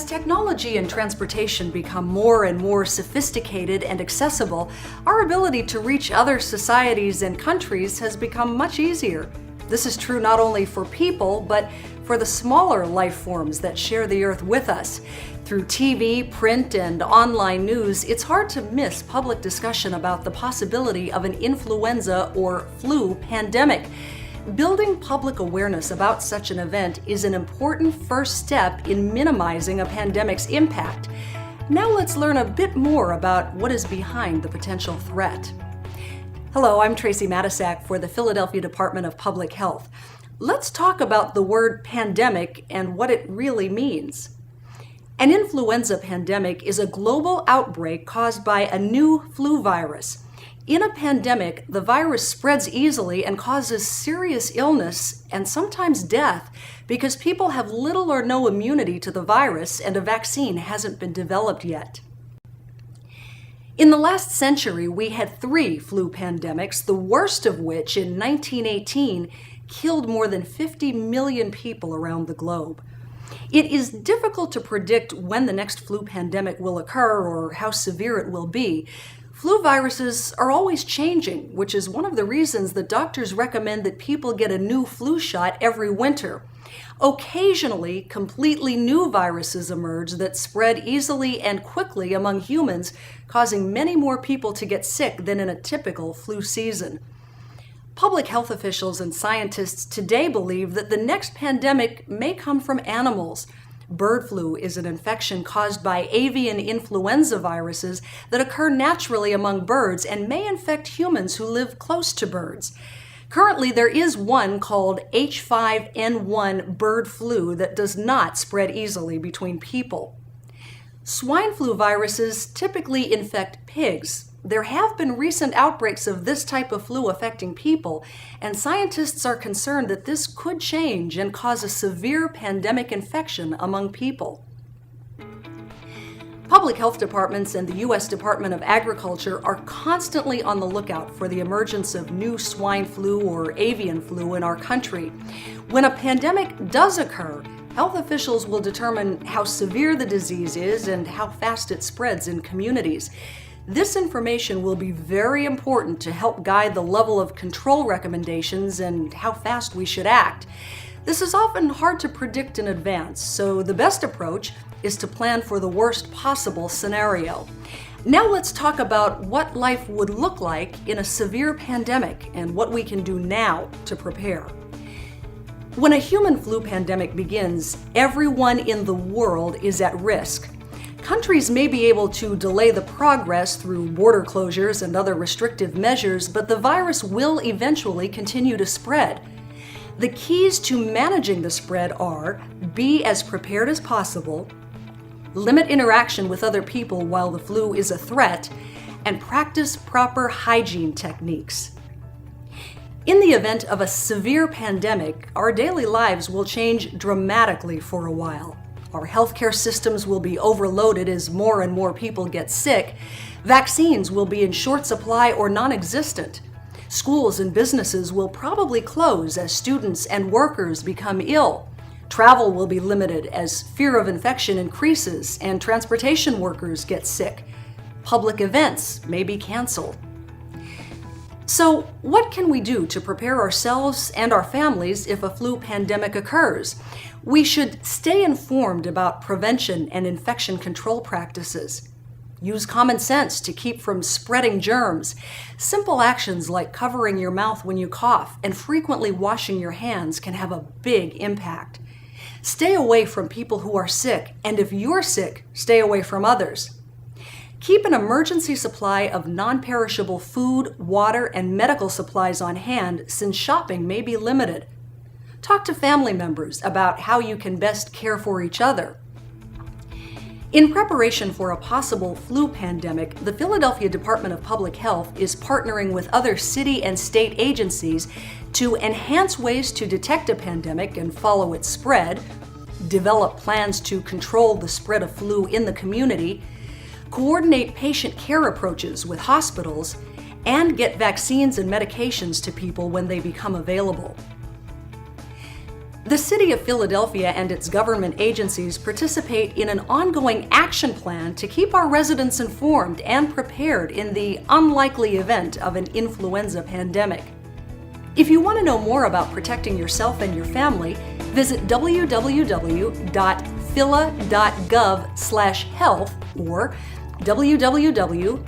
technology and transportation become more and more sophisticated and accessible, our ability to reach other societies and countries has become much easier. This is true not only for people, but for the smaller life forms that share the Earth with us. Through TV, print, and online news, it's hard to miss public discussion about the possibility of an influenza or flu pandemic. Building public awareness about such an event is an important first step in minimizing a pandemic's impact. Now let's learn a bit more about what is behind the potential threat. Hello, I'm Tracy Matisak for the Philadelphia Department of Public Health. Let's talk about the word pandemic and what it really means. An influenza pandemic is a global outbreak caused by a new flu virus. In a pandemic, the virus spreads easily and causes serious illness and sometimes death because people have little or no immunity to the virus and a vaccine hasn't been developed yet. In the last century, we had 3 flu pandemics, the worst of which in 1918 killed more than 50 million people around the globe. It is difficult to predict when the next flu pandemic will occur or how severe it will be. Flu viruses are always changing, which is one of the reasons that doctors recommend that people get a new flu shot every winter. Occasionally, completely new viruses emerge that spread easily and quickly among humans, causing many more people to get sick than in a typical flu season. Public health officials and scientists today believe that the next pandemic may come from animals. Bird flu is an infection caused by avian influenza viruses that occur naturally among birds and may infect humans who live close to birds. Currently, there is one called H5N1 bird flu that does not spread easily between people. Swine flu viruses typically infect pigs. There have been recent outbreaks of this type of flu affecting people, and scientists are concerned that this could change and cause a severe pandemic infection among people. Public health departments and the U.S. Department of Agriculture are constantly on the lookout for the emergence of new swine flu or avian flu in our country. When a pandemic does occur, health officials will determine how severe the disease is and how fast it spreads in communities. This information will be very important to help guide the level of control recommendations and how fast we should act. This is often hard to predict in advance, so the best approach is to plan for the worst possible scenario. Now let's talk about what life would look like in a severe pandemic and what we can do now to prepare. When a human flu pandemic begins, everyone in the world is at risk. Countries may be able to delay the progress through border closures and other restrictive measures, but the virus will eventually continue to spread. The keys to managing the spread are: be as prepared as possible, limit interaction with other people while the flu is a threat, and practice proper hygiene techniques. In the event of a severe pandemic, our daily lives will change dramatically for a while. Our healthcare systems will be overloaded as more and more people get sick. Vaccines will be in short supply or non-existent. Schools and businesses will probably close as students and workers become ill. Travel will be limited as fear of infection increases and transportation workers get sick. Public events may be canceled. So, what can we do to prepare ourselves and our families if a flu pandemic occurs? We should stay informed about prevention and infection control practices. Use common sense to keep from spreading germs. Simple actions like covering your mouth when you cough and frequently washing your hands can have a big impact. Stay away from people who are sick, and if you're sick, stay away from others. Keep an emergency supply of non-perishable food, water, and medical supplies on hand since shopping may be limited. Talk to family members about how you can best care for each other. In preparation for a possible flu pandemic, the Philadelphia Department of Public Health is partnering with other city and state agencies to enhance ways to detect a pandemic and follow its spread, develop plans to control the spread of flu in the community, coordinate patient care approaches with hospitals, and get vaccines and medications to people when they become available. The City of Philadelphia and its government agencies participate in an ongoing action plan to keep our residents informed and prepared in the unlikely event of an influenza pandemic. If you want to know more about protecting yourself and your family, visit www.phila.gov/health or www.flu.gov.